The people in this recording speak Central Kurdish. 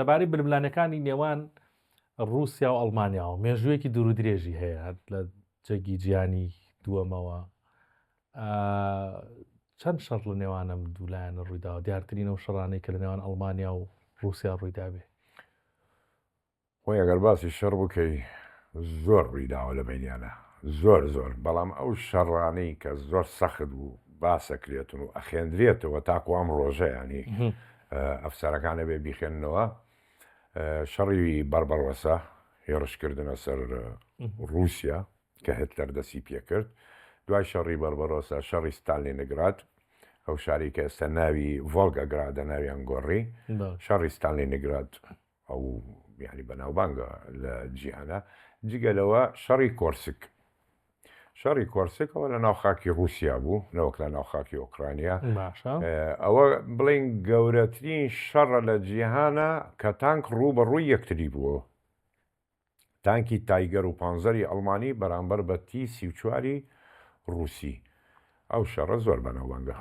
لەبارەی بلملانەکانی نێوان رووسیا و ئەڵمانیا و مێژوویەکی دوور و درێژی هەیە لە جەگی جیانی دووەمەوە چەند شەڕ لە نێوانم دوولایەنە ڕوویداوە دیارترینە و شەڕانەی کە لە نێوان ئەڵمانیا و رووسیا ڕوویدابێ خۆی ئەگەر باسی شەڕ بکەی زۆر ڕوویداوە لە بینیانە زۆر بەڵام ئەو شەڕانەی کە زۆر سەخت و باسەکرێتن و ئەخێندرێتەوە تاکو ئەم ڕۆژەیانی ئەفسەرەکانە بێ بیخێننەوە شەڕی بەربەڕوەسە هێڕشکردنە سەر رووسیا کە هتلەر دەسی پێکرد دوای شەڕی بەربەڕۆسە شەڕی ستالینگراد ئەو شاری کە ئێستا ناوی ڤۆلگەگرادە ناویان گۆڕی شەڕی ستالینگراد ئەو یعنی بەناوبانگە لە جیهانە جگەلەوە شەڕی کۆرسک شەڕی کۆرسکەوە لە ناوخاکی رووسیا بوو نەوەک لە ناوخاکی ئۆکرانیا ئەوە بڵین گەورەترین شەڕە لە جیهانە کە تانک ڕوو بە ڕووی یەکتری بووە تانکی تایگەر و پانزەری ئەڵمانی بەرامبەر بە تی 34 رووسی ئەو شەڕە زۆر بەناوبانگە